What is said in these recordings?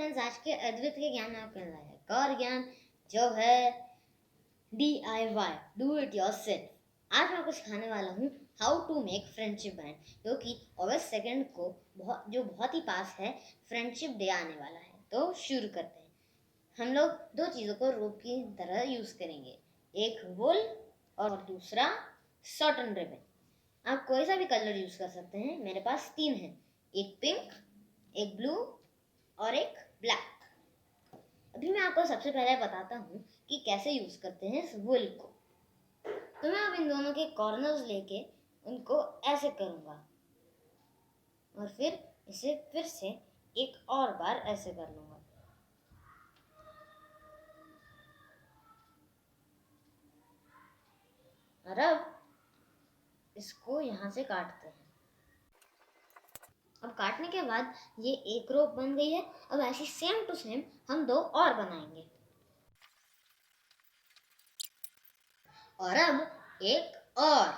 Friends, आज के अद्वितीय ज्ञान में आपके लाया एक और ज्ञान जो है DIY, डू इट योरसेल्फ। आज मैं आपको सिखाने वाला हूँ how to make friendship band, जो कि अगस्त 2 को बहुत ही पास है, फ्रेंडशिप डे आने वाला है। तो शुरू करते हैं। हम लोग दो चीज़ों को रोप की तरह यूज़ करेंगे, एक वुल और दूसरा सॉटन रिबन। आप कोई सा भी कलर यूज़ कर सकते हैं। मेरे पास 3 हैं, एक पिंक, एक ब्लू और एक ब्लैक। अभी मैं आपको सबसे पहले बताता हूँ कि कैसे यूज करते हैं इस वुल को। तो मैं अब इन दोनों के कॉर्नर्स लेके उनको ऐसे करूँगा और फिर इसे फिर से एक और बार ऐसे कर लूँगा। और अब इसको यहाँ से काटते हैं। अब काटने के बाद ये एक रोप बन गई है। अब ऐसी सेम टू सेम हम 2 और बनाएंगे। और अब एक और।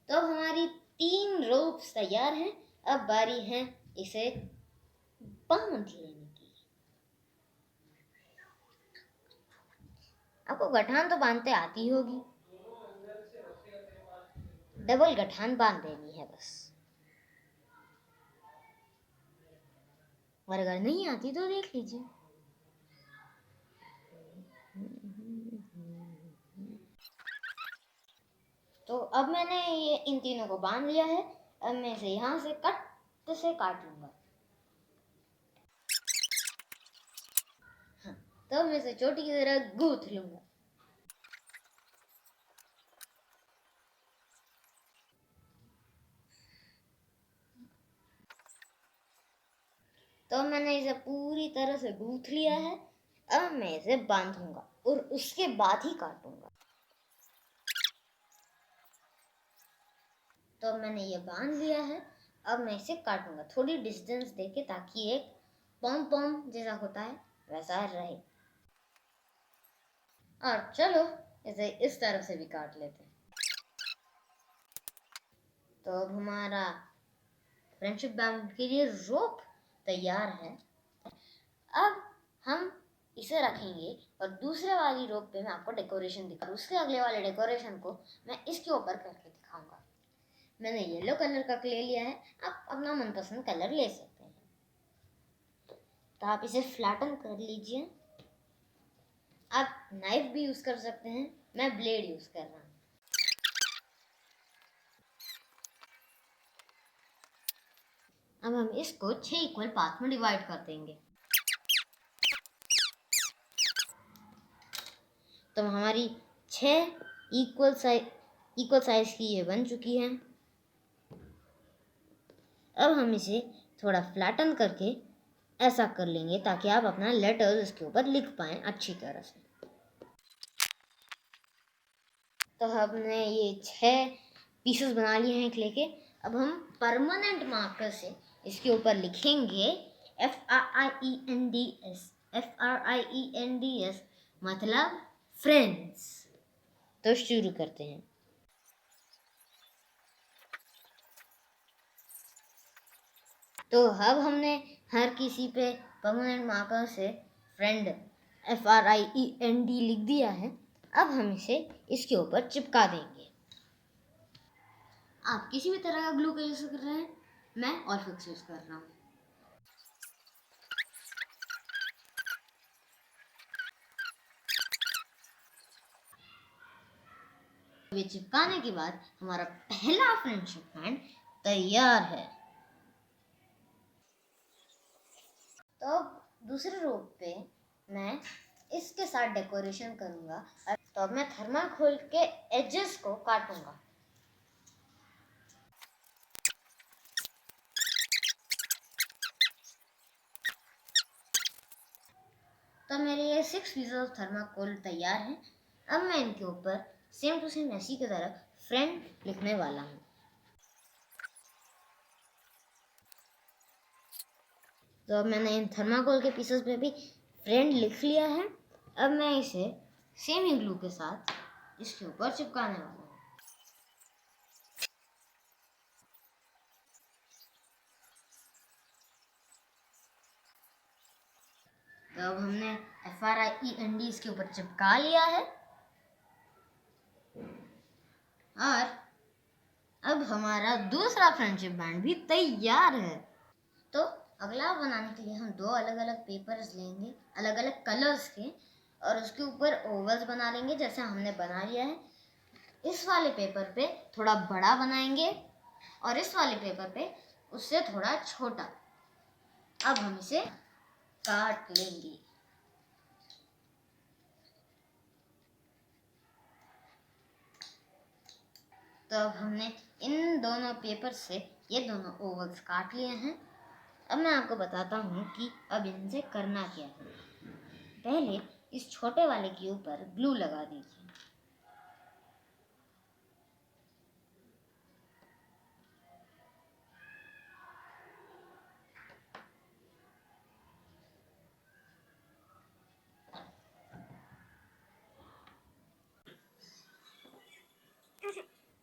तो अब हमारी 3 रोप्स तैयार हैं। अब बारी है इसे बांध लेने की। आपको गठान तो बांधते आती होगी, डबल गठान बांध देनी है बस। और अगर नहीं आती तो देख लीजिए। तो अब मैंने ये इन तीनों को बांध लिया है। अब मैं इसे यहाँ से कट से काट लूंगा। हाँ, तो मैं इसे चोटी की तरह गूंथ लूंगा। तो मैंने इसे पूरी तरह से गूंथ लिया है। अब मैं इसे बांधूंगा और उसके बाद ही काटूंगा। तो मैंने ये बांध लिया है। अब मैं इसे काटूंगा थोड़ी डिस्टेंस देके, ताकि एक पॉम पॉम जैसा होता है वैसा रहे। और चलो इसे इस तरफ से भी काट लेते हैं। तो अब हमारा फ्रेंडशिप बैंड के लिए रोप तैयार है। अब हम इसे रखेंगे और दूसरे वाली रोप पे मैं आपको डेकोरेशन दिखाऊंगा। उसके अगले वाले डेकोरेशन को मैं इसके ऊपर करके दिखाऊंगा। मैंने येलो कलर का क्ले लिया है। आप अपना मनपसंद कलर ले सकते हैं। तो आप इसे फ्लैटन कर लीजिए। आप नाइफ भी यूज कर सकते हैं, मैं ब्लेड यूज कर रहा हूँ। अब हम इसको 6 इक्वल पार्ट में डिवाइड कर देंगे। तो हमारी 6 इक्वल साइज की ये बन चुकी है। अब हम इसे थोड़ा फ्लैटन करके ऐसा कर लेंगे, ताकि आप अपना लेटर्स इसके ऊपर लिख पाएँ अच्छी तरह से। तो हमने ये 6 पीसेस बना लिए हैं क्ले के। अब हम परमानेंट मार्कर से इसके ऊपर लिखेंगे FRIENDS, मतलब फ्रेंड्स। तो शुरू करते हैं। तो अब हमने हर किसी पे परमानेंट मार्कर से फ्रेंड FRIEND लिख दिया है। अब हम इसे इसके ऊपर चिपका देंगे। आप किसी भी तरह का ग्लू का यूज कर रहे हैं, मैं ऑलफिक्स यूज कर रहा हूँ। ये चिपकाने के बाद हमारा पहला फ्रेंडशिप बैंड तैयार है। तो दूसरे रोप पे मैं इसके साथ डेकोरेशन करूंगा। तो अब मैं थर्माकोल के एजेस को काटूंगा। तो मेरे ये 6 पीसेस ऑफ थर्माकोल तैयार हैं। अब मैं इनके ऊपर सेम टू सेम ऐसी की तरह फ्रेंड लिखने वाला हूँ। तो अब मैंने इन थर्माकोल के पीसेस पे भी फ्रेंड लिख लिया है। अब मैं इसे सेम ही ग्लू के साथ इसके ऊपर चिपकाने वाला हूँ। तो अब हमने FRIEND इसके ऊपर चिपका लिया है और अब हमारा दूसरा फ्रेंडशिप बैंड भी तैयार है। तो अगला बनाने के लिए हम दो अलग अलग पेपर्स लेंगे, अलग अलग कलर्स के, और उसके ऊपर ओवल्स बना लेंगे जैसे हमने बना लिया है। इस वाले पेपर पे थोड़ा बड़ा बनाएंगे और इस वाले पेपर पे उससे थोड़ा छोटा। अब हम इसे काट लेंगे। तो अब हमने इन दोनों पेपर से ये दोनों ओवल्स काट लिए हैं। अब मैं आपको बताता हूँ कि अब इनसे करना क्या है। पहले इस छोटे वाले के ऊपर ग्लू लगा दीजिए।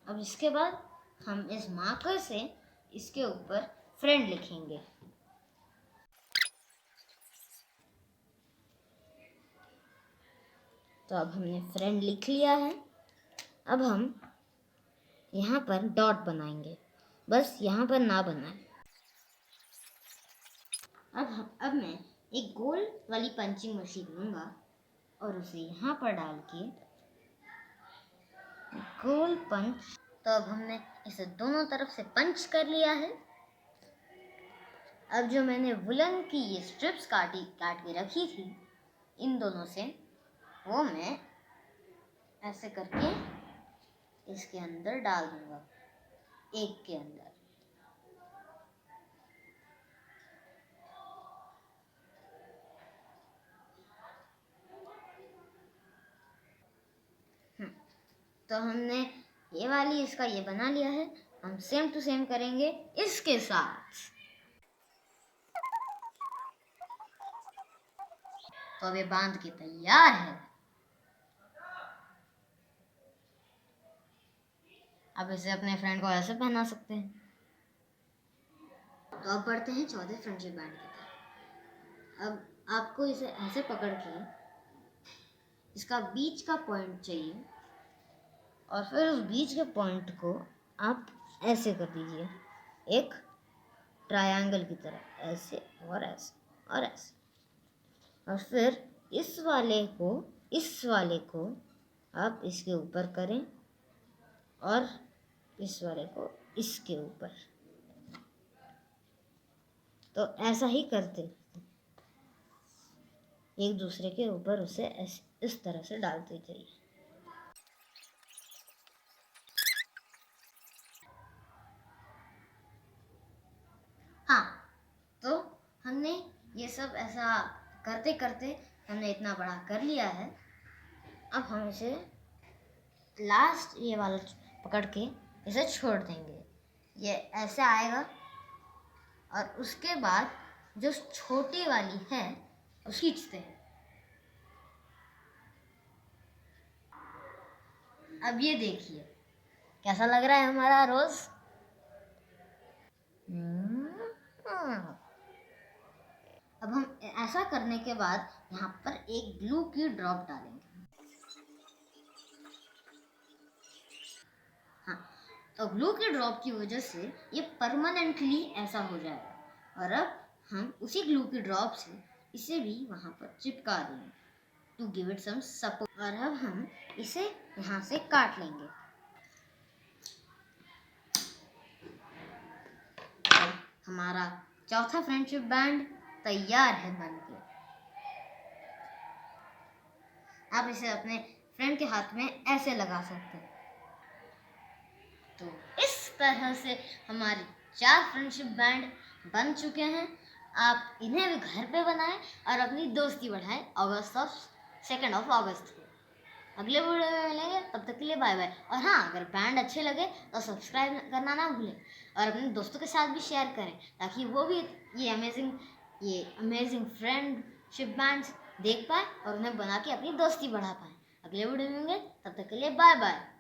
अब इसके बाद हम इस मार्कर से इसके ऊपर फ्रेंड लिखेंगे। तो अब हमने फ्रेंड लिख लिया है। अब हम यहाँ पर डॉट बनाएंगे, बस यहाँ पर ना बनाएं। अब मैं एक गोल वाली पंचिंग मशीन लूँगा और उसे यहाँ पर डाल के गोल पंच। तो अब हमने इसे दोनों तरफ से पंच कर लिया है। अब जो मैंने वुलन की ये स्ट्रिप्स काट के रखी थी इन दोनों से, वो मैं ऐसे करके इसके अंदर डाल दूंगा, एक के अंदर। तो हमने ये वाली इसका ये बना लिया है। हम सेम टू सेम करेंगे इसके साथ। तो अब ये बांध के तैयार है। अब इसे अपने फ्रेंड को ऐसे पहना सकते हैं। तो अब बढ़ते हैं चौथे फ्रेंडशिप बैंड की तरफ। अब आपको इसे ऐसे पकड़ के इसका बीच का पॉइंट चाहिए और फिर उस बीच के पॉइंट को आप ऐसे कर दीजिए, एक ट्रायंगल की तरह, ऐसे और ऐसे और ऐसे। और फिर इस वाले को आप इसके ऊपर करें और इस वाले को इसके ऊपर। तो ऐसा ही करते एक दूसरे के ऊपर उसे इस तरह से डालते जाइए। हाँ, तो हमने ये सब ऐसा करते करते हमने इतना बड़ा कर लिया है। अब हम इसे लास्ट ये वाला पकड़ के इसे छोड़ देंगे, ये ऐसे आएगा। और उसके बाद जो छोटी वाली है उसे खींचते हैं। अब ये देखिए कैसा लग रहा है हमारा रोज। अब हम ऐसा करने के बाद यहाँ पर एक ग्लू की ड्रॉप डालेंगे। हाँ, तो ग्लू की ड्रॉप की वजह से ये परमानेंटली ऐसा हो जाएगा। और अब हम उसी ग्लू की ड्रॉप से इसे भी वहाँ पर चिपका देंगे to give it some support. और अब हम इसे यहाँ से काट लेंगे। अब हमारा चौथा फ्रेंडशिप बैंड तैयार है बनके। आप इसे अपने फ्रेंड के हाथ में ऐसे लगा सकते हैं। तो इस तरह से हमारे 4 फ्रेंडशिप बैंड बन चुके हैं। आप इन्हें भी घर पे बनाएं और अपनी दोस्ती बढ़ाएं। 2 अगस्त को अगले वीडियो में मिलेंगे, तब तक के लिए बाय बाय। और हाँ, अगर बैंड अच्छे लगे तो सब्सक्राइब करना ना भूलें और अपने दोस्तों के साथ भी शेयर करें ताकि वो भी ये अमेजिंग फ्रेंडशिप बैंड्स देख पाए और उन्हें बना के अपनी दोस्ती बढ़ा पाए। अगले वीडियो में मिलेंगे, तब तक के लिए बाय बाय।